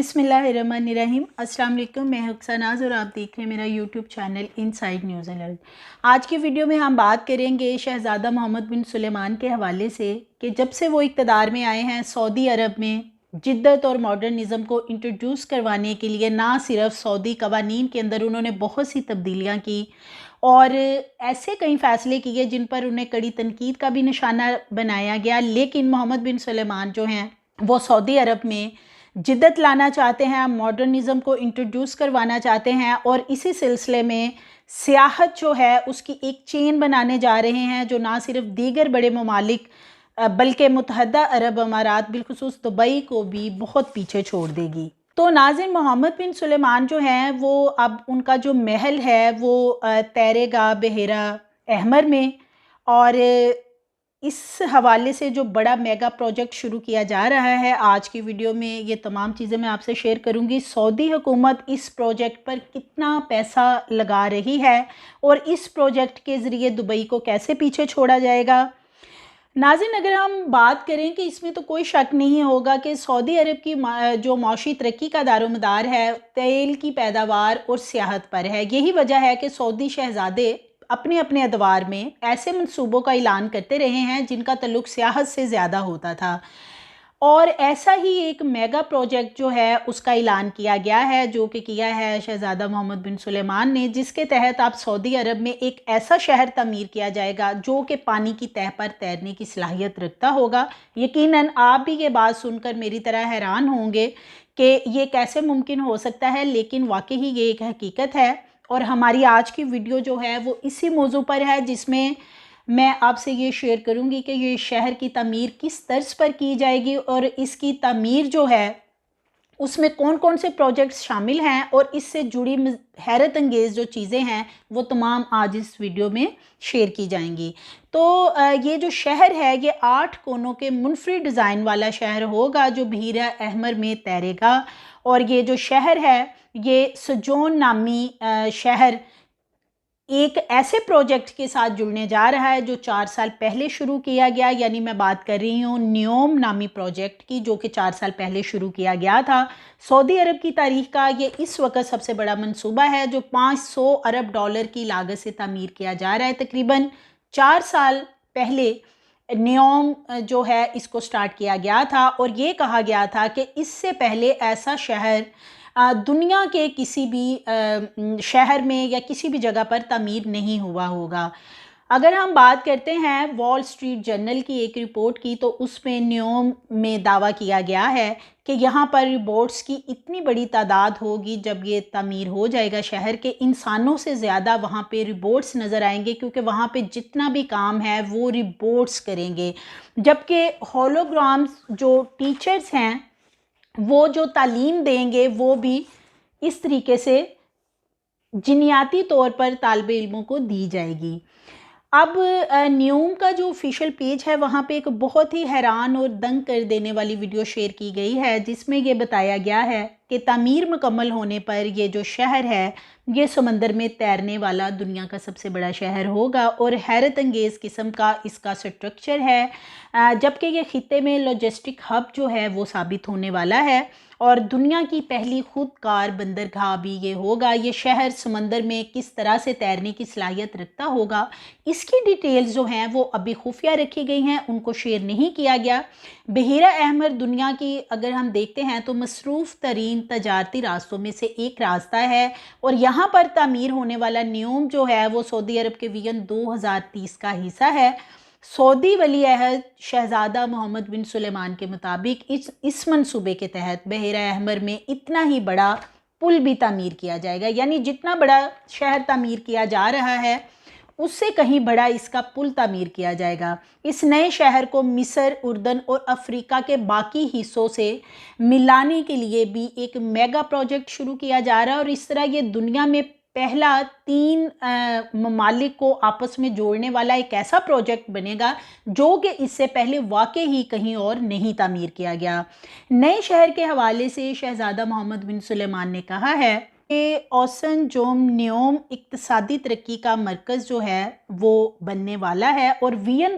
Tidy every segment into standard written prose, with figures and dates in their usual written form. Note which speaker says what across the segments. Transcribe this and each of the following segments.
Speaker 1: बिस्मिल्लाहिर्रहमानिर्रहीम। अस्सलाम वालेकुम। मैं हुक्सानाज़ और आप देख रहे हैं मेरा YouTube channel inside news alert. आज की वीडियो में हम बात करेंगे शहज़ादा मोहम्मद बिन सुलेमान के हवाले से कि जब से वो इक़्तिदार में आए हैं सऊदी अरब में जिद्दत और मॉडर्निज़म को इंट्रोड्यूस करवाने के लिए ना सिर्फ सऊदी कवानीन के अंदर उन्होंने बहुत सी तब्दीलियाँ की और ऐसे कई फ़ैसले किए जिन पर उन्हें कड़ी तनकीद का भी निशाना बनाया गया। लेकिन मोहम्मद बिन सुलेमान जो हैं वो सऊदी अरब में जिद्दत लाना चाहते हैं, मॉडर्निज़म को इंट्रोड्यूस करवाना चाहते हैं और इसी सिलसिले में सियाहत जो है उसकी एक चेन बनाने जा रहे हैं जो ना सिर्फ दीगर बड़े ममालिक बल्कि मुत्तहदा अरब अमारात बिलखुसूस दुबई को भी बहुत पीछे छोड़ देगी। तो नाज़रीन, मोहम्मद बिन सुलेमान जो हैं वो अब उनका जो महल है वो तैरेगा बहेरा अहमर में, और इस हवाले से जो बड़ा मेगा प्रोजेक्ट शुरू किया जा रहा है, आज की वीडियो में ये तमाम चीज़ें मैं आपसे शेयर करूंगी। सऊदी हुकूमत इस प्रोजेक्ट पर कितना पैसा लगा रही है और इस प्रोजेक्ट के ज़रिए दुबई को कैसे पीछे छोड़ा जाएगा। नाज़रीन, अगर हम बात करें कि इसमें तो कोई शक नहीं होगा कि सऊदी अरब की जो मौशी तरक्की का दारोमदार है तेल की पैदावार और सियाहत पर है। यही वजह है कि सऊदी शहज़ादे अपने अपने अदवार में ऐसे मंसूबों का ऐलान करते रहे हैं जिनका तल्लुक़ सियाहत से ज़्यादा होता था, और ऐसा ही एक मेगा प्रोजेक्ट जो है उसका ऐलान किया गया है जो कि किया है शहज़ादा मोहम्मद बिन सुलेमान ने, जिसके तहत आप सऊदी अरब में एक ऐसा शहर तमीर किया जाएगा जो कि पानी की तह पर तैरने की सलाहियत रखता होगा। यकीनन आप भी ये बात सुनकर मेरी तरह हैरान होंगे कि ये कैसे मुमकिन हो सकता है, लेकिन वाकई ही ये एक हकीकत है। और हमारी आज की वीडियो जो है वो इसी मौजू पर है जिसमें मैं आपसे ये शेयर करूंगी कि ये शहर की तामीर किस तर्ज पर की जाएगी और इसकी तामीर जो है उसमें कौन कौन से प्रोजेक्ट्स शामिल हैं और इससे जुड़ी हैरत अंगेज़ जो चीज़ें हैं वो तमाम आज इस वीडियो में शेयर की जाएंगी। तो ये जो शहर है ये 8 कोनों के मुनफरिद डिज़ाइन वाला शहर होगा जो बहेरा अहमर में तैरेगा, और ये जो शहर है ये सजोन नामी शहर एक ऐसे प्रोजेक्ट के साथ जुड़ने जा रहा है जो 4 साल पहले शुरू किया गया, यानी मैं बात कर रही हूँ न्योम नामी प्रोजेक्ट की जो कि 4 साल पहले शुरू किया गया था। सऊदी अरब की तारीख का ये इस वक्त सबसे बड़ा मंसूबा है जो 500 अरब डॉलर की लागत से तामीर किया जा रहा है। तकरीबन 4 साल पहले न्योम जो है इसको स्टार्ट किया गया था और ये कहा गया था कि इससे पहले ऐसा शहर दुनिया के किसी भी शहर में या किसी भी जगह पर तामीर नहीं हुआ होगा। अगर हम बात करते हैं वॉल स्ट्रीट जर्नल की एक रिपोर्ट की, तो उसमें न्योम में दावा किया गया है कि यहाँ पर रोबोट्स की इतनी बड़ी तादाद होगी जब ये तामीर हो जाएगा शहर के, इंसानों से ज़्यादा वहाँ पे रोबोट्स नज़र आएंगे क्योंकि वहाँ पे जितना भी काम है वो रोबोट्स करेंगे, जबकि होलोग्राम्स जो टीचर्स हैं वो जो तालीम देंगे वो भी इस तरीके से जिनियाती तौर पर तालिबे इल्मों को दी जाएगी। अब न्यूम का जो ऑफिशियल पेज है वहाँ पे एक बहुत ही हैरान और दंग कर देने वाली वीडियो शेयर की गई है जिसमें ये बताया गया है कि तामीर मुकम्मल होने पर ये जो शहर है ये समंदर में तैरने वाला दुनिया का सबसे बड़ा शहर होगा और हैरत अंगेज़ किस्म का इसका स्ट्रक्चर है, जबकि ये खित्ते में लॉजिस्टिक हब जो है वो साबित होने वाला है और दुनिया की पहली खुदकार बंदरगाह भी ये होगा। ये शहर समंदर में किस तरह से तैरने की सलाहियत रखता होगा इसकी डिटेल्स जो हैं वो अभी खुफिया रखी गई हैं, उनको शेयर नहीं किया गया। बहेरा अहमर दुनिया की अगर हम देखते हैं तो मसरूफ़ तरीन तजारती रास्तों में से एक रास्ता है और यहाँ पर तामीर होने वाला न्योम जो है वो सऊदी अरब के विजन 2030 का हिस्सा है। सऊदी वली अहद शहज़ादा मोहम्मद बिन सुलेमान के मुताबिक इस मंसूबे के तहत बहेरा अहमर में इतना ही बड़ा पुल भी तामीर किया जाएगा, यानी जितना बड़ा शहर तामीर किया जा रहा है उससे कहीं बड़ा इसका पुल तामीर किया जाएगा। इस नए शहर को मिस्र, उर्दन और अफ्रीका के बाकी हिस्सों से मिलाने के लिए भी एक मेगा प्रोजेक्ट शुरू किया जा रहा है और इस तरह ये दुनिया में पहला 3 ममालिक को आपस में जोड़ने वाला एक ऐसा प्रोजेक्ट बनेगा जो कि इससे पहले वाकई ही कहीं और नहीं तामीर किया गया। नए शहर के हवाले से शहज़ादा मोहम्मद बिन सुलेमान ने कहा है कि ओसन जोम न्योम इक्तिसादी तरक्की का मरकज़ जो है वो बनने वाला है और विजन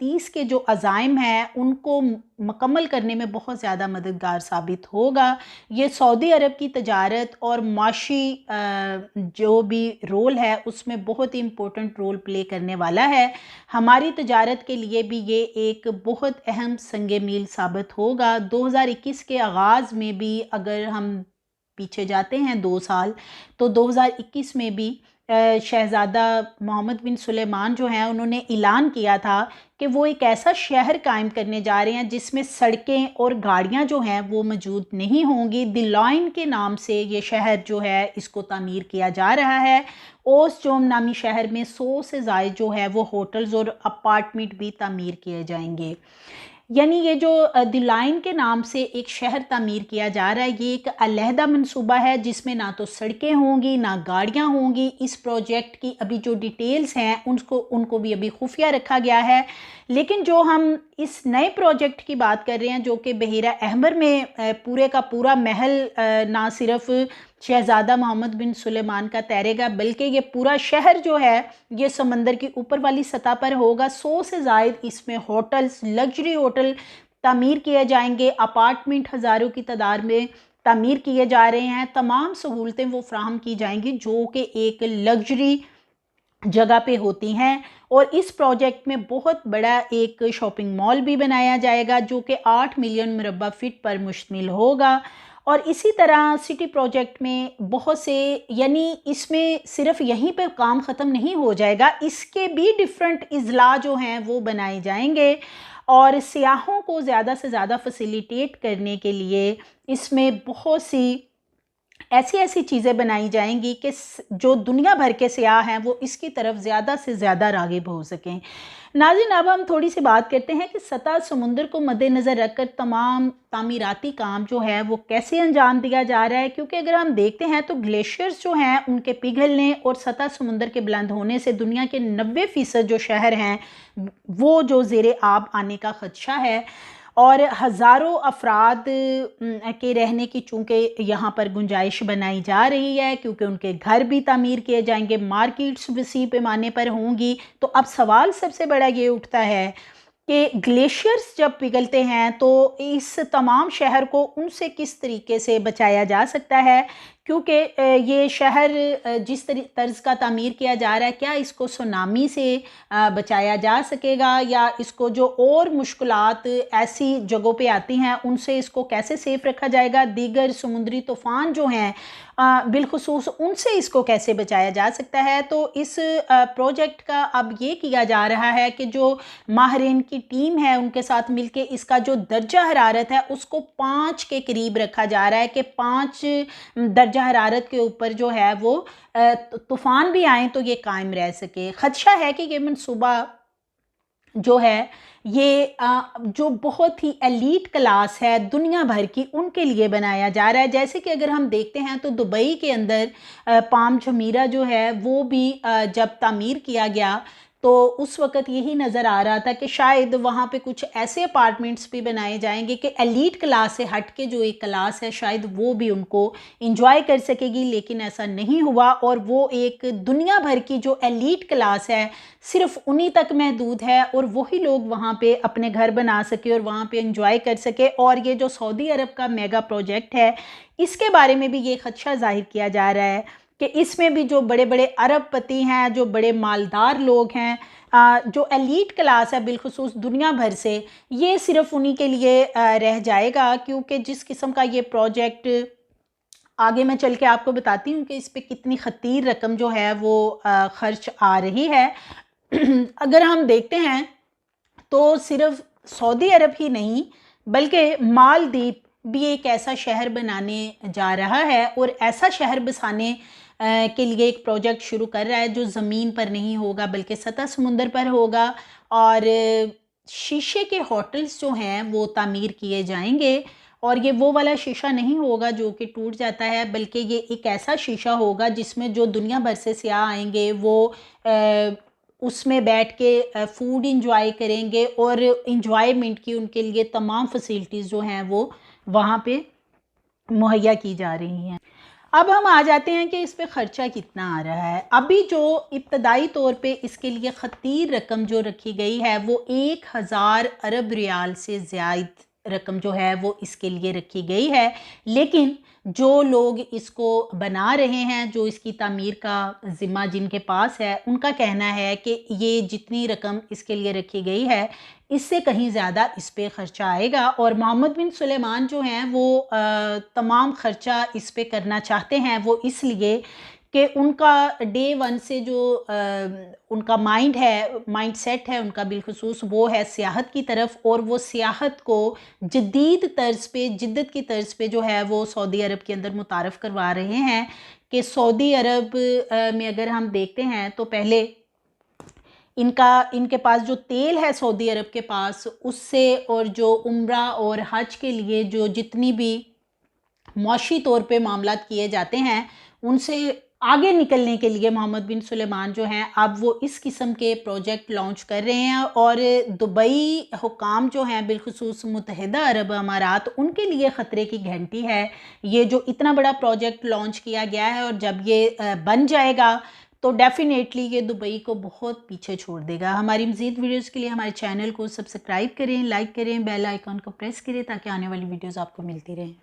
Speaker 1: 2030 के जो अज़ाइम हैं उनको मुकम्मल करने में बहुत ज़्यादा मददगार साबित होगा। ये सऊदी अरब की तजारत और माशी जो भी रोल है उसमें बहुत ही इम्पोर्टेंट रोल प्ले करने वाला है। हमारी तजारत के लिए भी ये एक बहुत अहम संग मील साबित होगा। 2021 के आगाज़ में भी अगर हम पीछे जाते हैं 2 साल, तो 2021 में भी शहज़ादा मोहम्मद बिन सुलेमान जो हैं उन्होंने ऐलान किया था कि वो एक ऐसा शहर कायम करने जा रहे हैं जिसमें सड़कें और गाड़ियां जो हैं वो मौजूद नहीं होंगी। द लाइन के नाम से ये शहर जो है इसको तामीर किया जा रहा है। ओस जोम नामी शहर में 100 से ज़ायद जो है वो होटल्स और अपार्टमेंट भी तामीर किए जाएंगे। यानी ये जो द लाइन के नाम से एक शहर तामीर किया जा रहा है, ये एक अलहदा मनसूबा है जिसमें ना तो सड़कें होंगी ना गाड़ियां होंगी। इस प्रोजेक्ट की अभी जो डिटेल्स हैं उनको भी अभी खुफिया रखा गया है। लेकिन जो हम इस नए प्रोजेक्ट की बात कर रहे हैं जो कि बहीरा अहमर में पूरे का पूरा महल ना सिर्फ शहज़ादा मोहम्मद बिन सुलेमान का तैरेगा बल्कि ये पूरा शहर जो है ये समंदर की ऊपर वाली सतह पर होगा। 100 से ज़ायद इसमें होटल्स, लग्जरी होटल तामीर किए जाएंगे। अपार्टमेंट हज़ारों की तादाद में तामीर किए जा रहे हैं। तमाम सहूलतें वो फ्राहम की जाएंगी जो कि एक लग्जरी जगह पे होती हैं। और इस प्रोजेक्ट में बहुत बड़ा एक शॉपिंग मॉल भी बनाया जाएगा जो कि 8 मिलियन मुरब्बा फीट पर मुश्तमिल होगा। और इसी तरह सिटी प्रोजेक्ट में बहुत से, यानी इसमें सिर्फ यहीं पर काम ख़त्म नहीं हो जाएगा, इसके भी डिफरेंट इज़ला जो हैं वो बनाए जाएंगे। और सियाहों को ज़्यादा से ज़्यादा फैसिलिटेट करने के लिए इसमें बहुत सी ऐसी चीज़ें बनाई जाएंगी कि जो दुनिया भर के सियाह हैं वो इसकी तरफ ज़्यादा से ज़्यादा राग़िब हो सकें। नाज़रीन, अब हम थोड़ी सी बात करते हैं कि सतह समुंदर को मद्देनज़र रखकर तमाम तामीराती काम जो है वो कैसे अंजाम दिया जा रहा है। क्योंकि अगर हम देखते हैं तो ग्लेशियर्स जो हैं उनके पिघलने और सतह समुंदर के बुलंद होने से दुनिया के 90% जो शहर हैं वो जो ज़ेरे आब आने का ख़दशा है। और हज़ारों अफराद के रहने की चूँकि यहाँ पर गुंजाइश बनाई जा रही है क्योंकि उनके घर भी तामीर किए जाएंगे, मार्केट्स वसी पैमाने पर होंगी। तो अब सवाल सबसे बड़ा ये उठता है कि ग्लेशियर्स जब पिघलते हैं तो इस तमाम शहर को उनसे किस तरीके से बचाया जा सकता है। क्योंकि ये शहर जिस तर्ज का तामीर किया जा रहा है, क्या इसको सुनामी से बचाया जा सकेगा या इसको जो और मुश्किलात ऐसी जगहों पे आती हैं उनसे इसको कैसे सेफ रखा जाएगा, दीगर समुद्री तूफ़ान जो हैं बिलखुसूस उनसे इसको कैसे बचाया जा सकता है। तो इस प्रोजेक्ट का अब ये किया जा रहा है कि जो माहिरीन की टीम है उनके साथ मिलके इसका जो दर्जा हरारत है उसको 5 के करीब रखा जा रहा है कि 5 दर्जा हरारत के ऊपर जो है वो तूफ़ान भी आए तो ये कायम रह सके। ख़दशा है कि ये मनसूबा जो है ये जो बहुत ही एलीट क्लास है दुनिया भर की उनके लिए बनाया जा रहा है। जैसे कि अगर हम देखते हैं तो दुबई के अंदर पाम जमीरा जो है वो भी जब तामीर किया गया तो उस वक़्त यही नज़र आ रहा था कि शायद वहाँ पे कुछ ऐसे अपार्टमेंट्स भी बनाए जाएंगे कि एलीट क्लास से हट के जो एक क्लास है शायद वो भी उनको इंजॉय कर सकेगी। लेकिन ऐसा नहीं हुआ और वो एक दुनिया भर की जो एलीट क्लास है सिर्फ उन्हीं तक महदूद है और वही लोग वहाँ पे अपने घर बना सके और वहाँ पे इंजॉय कर सके। और ये जो सऊदी अरब का मेगा प्रोजेक्ट है इसके बारे में भी ये ख़दशा ज़ाहिर किया जा रहा है कि इसमें भी जो बड़े बड़े अरबपति हैं, जो बड़े मालदार लोग हैं, जो एलीट क्लास है बिलखुसूस दुनिया भर से, ये सिर्फ उन्हीं के लिए रह जाएगा। क्योंकि जिस किस्म का ये प्रोजेक्ट आगे मैं चल के आपको बताती हूँ कि इस पर कितनी ख़तीर रकम जो है वो खर्च आ रही है। अगर हम देखते हैं तो सिर्फ सऊदी अरब ही नहीं बल्कि मालदीव भी एक ऐसा शहर बनाने जा रहा है और ऐसा शहर बसाने के लिए एक प्रोजेक्ट शुरू कर रहा है जो ज़मीन पर नहीं होगा बल्कि सतह समुंदर पर होगा। और शीशे के होटल्स जो हैं वो तामीर किए जाएंगे और ये वो वाला शीशा नहीं होगा जो कि टूट जाता है बल्कि ये एक ऐसा शीशा होगा जिसमें जो दुनिया भर से सियाह आएंगे वो उसमें बैठ के फूड इंजॉय करेंगे और इंजॉयमेंट की उनके लिए तमाम फैसिलिटीज़ जो हैं वो वहाँ पे मुहैया की जा रही हैं। अब हम आ जाते हैं कि इस पे ख़र्चा कितना आ रहा है। अभी जो इब्तदाई तौर पे इसके लिए ख़तीर रकम जो रखी गई है वो 1000 अरब रियाल से ज़्यादा रकम जो है वो इसके लिए रखी गई है। लेकिन जो लोग इसको बना रहे हैं, जो इसकी तामीर का ज़िम्मा जिनके पास है, उनका कहना है कि ये जितनी रकम इसके लिए रखी गई है इससे कहीं ज़्यादा इस पे ख़र्चा आएगा। और मोहम्मद बिन सुलेमान जो हैं वो तमाम ख़र्चा इस पे करना चाहते हैं, वो इसलिए कि उनका डे वन से जो उनका माइंड सेट है उनका बिलखुसूस वो है सियाहत की तरफ, और वो सियाहत को जदीद तर्ज पे, जिद्दत की तर्ज पे जो है वो सऊदी अरब के अंदर मुतारफ़ करवा रहे हैं। कि सऊदी अरब में अगर हम देखते हैं तो पहले इनके पास जो तेल है सऊदी अरब के पास, उससे और जो उम्रा और हज के लिए जो जितनी भी मौशी तौर पे मामलात किए जाते हैं, उनसे आगे निकलने के लिए मोहम्मद बिन सुलेमान जो हैं अब वो इस किस्म के प्रोजेक्ट लॉन्च कर रहे हैं। और दुबई हुकाम जो हैं बिलखुसूस मुत्तहिदा अरब अमारात, उनके लिए ख़तरे की घंटी है ये जो इतना बड़ा प्रोजेक्ट लॉन्च किया गया है। और जब ये बन जाएगा तो डेफ़िनेटली ये दुबई को बहुत पीछे छोड़ देगा। हमारी मज़ीद वीडियोज़ के लिए हमारे चैनल को सब्सक्राइब करें, लाइक करें, बेल आइकन को प्रेस करें ताकि आने वाली वीडियोज़ आपको मिलती रहें।